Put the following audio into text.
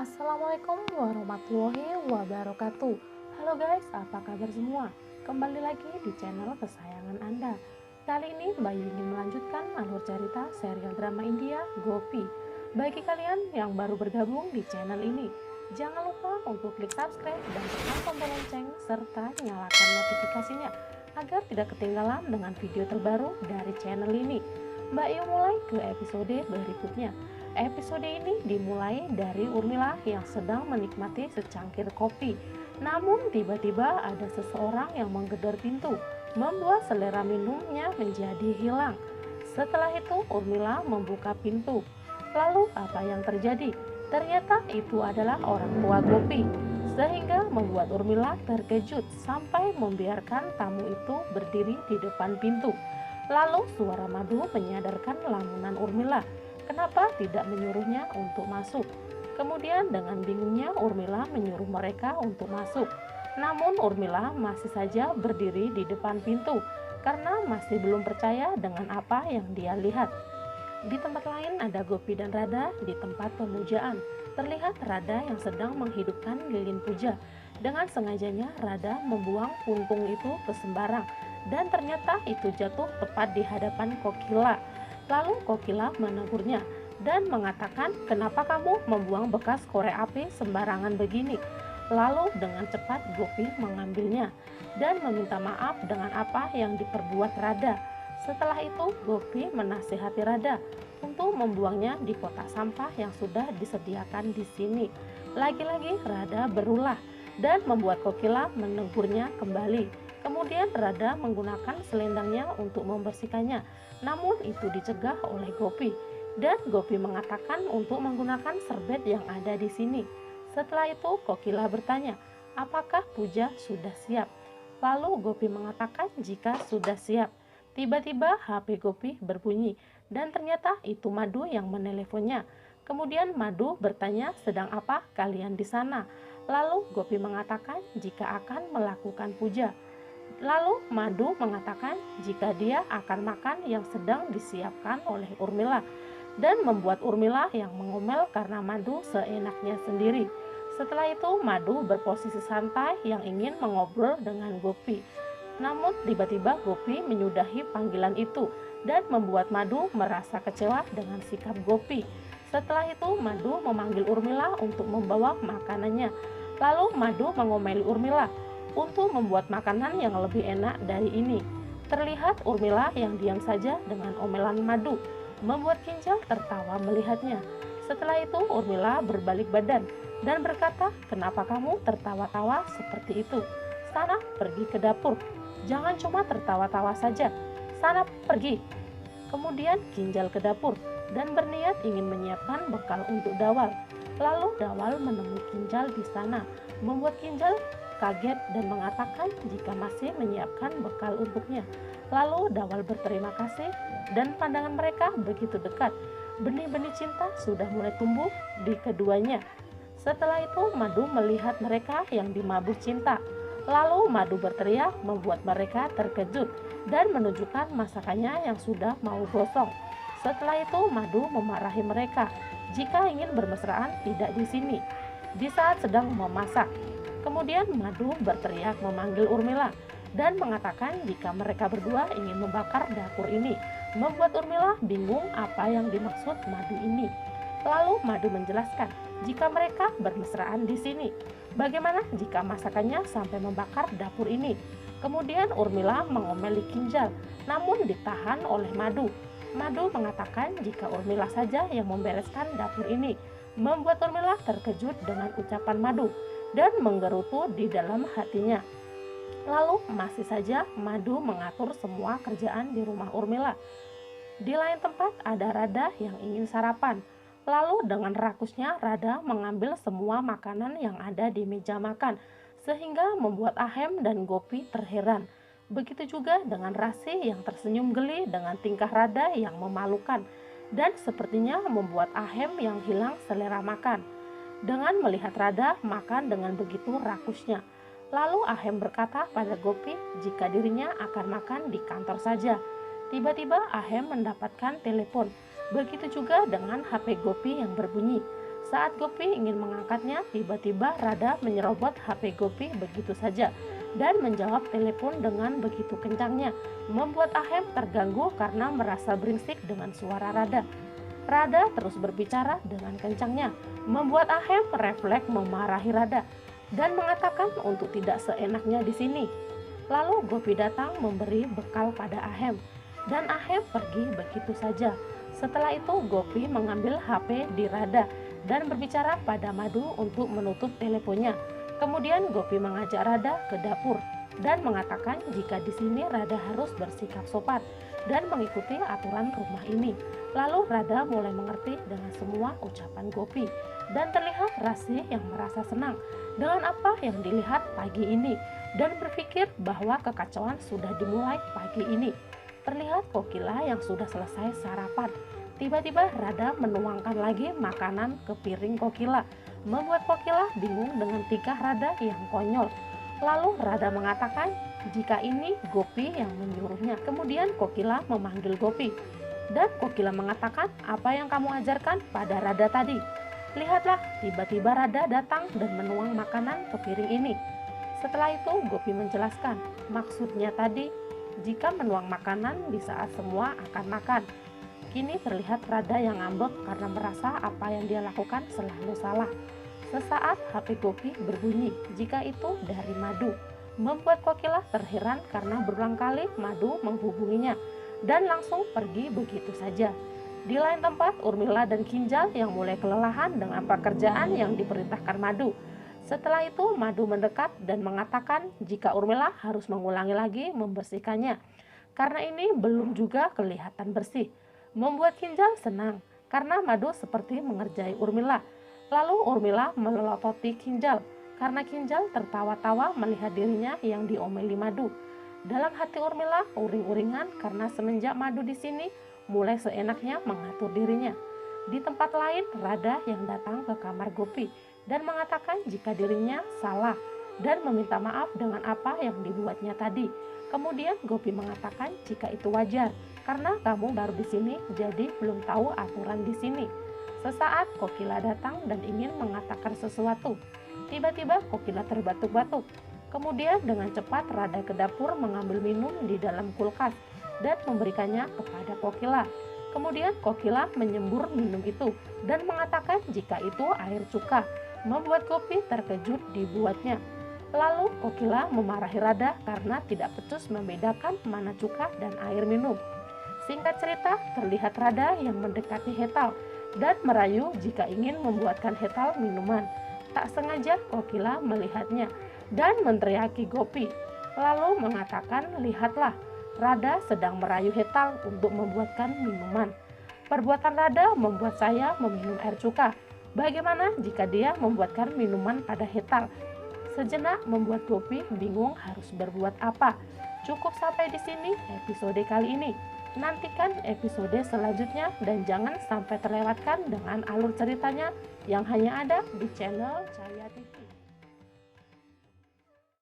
Assalamualaikum warahmatullahi wabarakatuh. Halo guys, apa kabar semua? Kembali lagi di channel kesayangan Anda. Kali ini Mbak Yuni melanjutkan alur cerita serial drama India Gopi. Bagi kalian yang baru bergabung di channel ini, jangan lupa untuk klik subscribe dan tekan tombol lonceng serta nyalakan notifikasinya agar tidak ketinggalan dengan video terbaru dari channel ini. Mbak Yu mulai ke episode berikutnya. Episode ini dimulai dari Urmila yang sedang menikmati secangkir kopi. Namun tiba-tiba ada seseorang yang menggedor pintu, membuat selera minumnya menjadi hilang. Setelah itu Urmila membuka pintu. Lalu apa yang terjadi? Ternyata itu adalah orang tua Gopi, sehingga membuat Urmila terkejut sampai membiarkan tamu itu berdiri di depan pintu. Lalu suara Madu menyadarkan lamunan Urmila. Kenapa tidak menyuruhnya untuk masuk? Kemudian dengan bingungnya Urmila menyuruh mereka untuk masuk. Namun Urmila masih saja berdiri di depan pintu karena masih belum percaya dengan apa yang dia lihat. Di tempat lain ada Gopi dan Radha di tempat pemujaan. Terlihat Radha yang sedang menghidupkan lilin puja. Dengan sengajanya Radha membuang puntung itu ke sembarang dan ternyata itu jatuh tepat di hadapan Kokila. Lalu Kokila menegurnya dan mengatakan, "Kenapa kamu membuang bekas korek api sembarangan begini?" Lalu dengan cepat Gopi mengambilnya dan meminta maaf dengan apa yang diperbuat Radha. Setelah itu Gopi menasihati Radha untuk membuangnya di kotak sampah yang sudah disediakan di sini. Lagi-lagi Radha berulah dan membuat Kokila menegurnya kembali. Kemudian Radha menggunakan selendangnya untuk membersihkannya, namun itu dicegah oleh Gopi. Dan Gopi mengatakan untuk menggunakan serbet yang ada di sini. Setelah itu Kokila bertanya, apakah puja sudah siap? Lalu Gopi mengatakan jika sudah siap. Tiba-tiba HP Gopi berbunyi dan ternyata itu Madu yang meneleponnya. Kemudian Madu bertanya, sedang apa kalian di sana? Lalu Gopi mengatakan jika akan melakukan puja. Lalu Madu mengatakan jika dia akan makan yang sedang disiapkan oleh Urmila dan membuat Urmila yang mengomel karena Madu seenaknya sendiri. Setelah itu Madu berposisi santai yang ingin mengobrol dengan Gopi. Namun tiba-tiba Gopi menyudahi panggilan itu dan membuat Madu merasa kecewa dengan sikap Gopi. Setelah itu Madu memanggil Urmila untuk membawa makanannya. Lalu Madu mengomeli Urmila untuk membuat makanan yang lebih enak dari ini. Terlihat Urmila yang diam saja dengan omelan Madu, membuat Kinjal tertawa melihatnya. Setelah itu Urmila berbalik badan dan berkata, kenapa kamu tertawa-tawa seperti itu? Sana pergi ke dapur, jangan cuma tertawa-tawa saja, sana pergi. Kemudian Kinjal ke dapur dan berniat ingin menyiapkan bekal untuk Dawal. Lalu Dawal menemui Kinjal di sana, membuat Kinjal kaget dan mengatakan jika masih menyiapkan bekal untuknya. Lalu Dawal berterima kasih dan pandangan mereka begitu dekat. Benih-benih cinta sudah mulai tumbuh di keduanya. Setelah itu Madu melihat mereka yang dimabuk cinta. Lalu Madu berteriak membuat mereka terkejut dan menunjukkan masakannya yang sudah mau gosong. Setelah itu Madu memarahi mereka jika ingin bermesraan tidak di sini di saat sedang memasak. Kemudian Madu berteriak memanggil Urmila dan mengatakan jika mereka berdua ingin membakar dapur ini, membuat Urmila bingung apa yang dimaksud Madu ini. Lalu Madu menjelaskan jika mereka bermesraan di sini, bagaimana jika masakannya sampai membakar dapur ini. Kemudian Urmila mengomeli Kinjal, namun ditahan oleh Madu. Madu mengatakan jika Urmila saja yang membereskan dapur ini, membuat Urmila terkejut dengan ucapan Madu dan menggerutu di dalam hatinya. Lalu masih saja Madu mengatur semua kerjaan di rumah Urmila. Di lain tempat ada Radha yang ingin sarapan. Lalu dengan rakusnya Radha mengambil semua makanan yang ada di meja makan, sehingga membuat Ahem dan Gopi terheran. Begitu juga dengan Rasi yang tersenyum geli dengan tingkah Radha yang memalukan, dan sepertinya membuat Ahem yang hilang selera makan dengan melihat Radha makan dengan begitu rakusnya. Lalu Ahem berkata pada Gopi jika dirinya akan makan di kantor saja. Tiba-tiba Ahem mendapatkan telepon. Begitu juga dengan HP Gopi yang berbunyi. Saat Gopi ingin mengangkatnya, tiba-tiba Rada menyerobot HP Gopi begitu saja dan menjawab telepon dengan begitu kencangnya, membuat Ahem terganggu karena merasa beringsik dengan suara Rada. Rada terus berbicara dengan kencangnya, membuat Ahem refleks memarahi Rada dan mengatakan untuk tidak seenaknya di sini. Lalu Gopi datang memberi bekal pada Ahem, dan Ahem pergi begitu saja. Setelah itu Gopi mengambil HP di Rada dan berbicara pada Madu untuk menutup teleponnya. Kemudian Gopi mengajak Rada ke dapur dan mengatakan jika di sini Rada harus bersikap sopan dan mengikuti aturan rumah ini. Lalu Rada mulai mengerti dengan semua ucapan Gopi dan terlihat Rasi yang merasa senang dengan apa yang dilihat pagi ini dan berpikir bahwa kekacauan sudah dimulai pagi ini. Terlihat Kokila yang sudah selesai sarapan. Tiba-tiba Rada menuangkan lagi makanan ke piring Kokila, membuat Kokila bingung dengan tingkah Rada yang konyol. Lalu Rada mengatakan jika ini Gopi yang menyuruhnya. Kemudian Kokila memanggil Gopi, dan Kokila mengatakan, apa yang kamu ajarkan pada Rada tadi? Lihatlah, tiba-tiba Rada datang dan menuang makanan ke piring ini. Setelah itu Gopi menjelaskan, maksudnya tadi jika menuang makanan di saat semua akan makan. Kini terlihat Rada yang ngambek karena merasa apa yang dia lakukan selalu salah. Sesaat HP Gopi berbunyi, jika itu dari Madu, membuat Kokila terheran karena berulang kali Madu menghubunginya dan langsung pergi begitu saja. Di lain tempat, Urmila dan Kinjal yang mulai kelelahan dengan pekerjaan yang diperintahkan Madu. Setelah itu Madu mendekat dan mengatakan jika Urmila harus mengulangi lagi membersihkannya, karena ini belum juga kelihatan bersih. Membuat Kinjal senang karena Madu seperti mengerjai Urmila. Lalu Urmila meloloti Kinjal karena Kinjal tertawa-tawa melihat dirinya yang diomeli Madu. Dalam hati Urmila uring-uringan karena semenjak Madu di sini mulai seenaknya mengatur dirinya. Di tempat lain, Rada yang datang ke kamar Gopi dan mengatakan jika dirinya salah dan meminta maaf dengan apa yang dibuatnya tadi. Kemudian Gopi mengatakan jika itu wajar karena kamu baru di sini jadi belum tahu aturan di sini. Sesaat Kokila datang dan ingin mengatakan sesuatu. Tiba-tiba Kokila terbatuk-batuk. Kemudian dengan cepat Rada ke dapur mengambil minum di dalam kulkas dan memberikannya kepada Kokila. Kemudian Kokila menyembur minum itu dan mengatakan jika itu air cuka, membuat Gopi terkejut dibuatnya. Lalu Kokila memarahi Rada karena tidak becus membedakan mana cuka dan air minum. Singkat cerita, terlihat Rada yang mendekati Hetal dan merayu jika ingin membuatkan Hetal minuman. Tak sengaja Kokila melihatnya dan meneriaki Gopi, lalu mengatakan, lihatlah, Rada sedang merayu Hetal untuk membuatkan minuman. Perbuatan Rada membuat saya meminum air cuka. Bagaimana jika dia membuatkan minuman pada Hetal? Sejenak membuat Gopi bingung harus berbuat apa. Cukup sampai di sini episode kali ini. Nantikan episode selanjutnya dan jangan sampai terlewatkan dengan alur ceritanya yang hanya ada di channel Cahaya TV.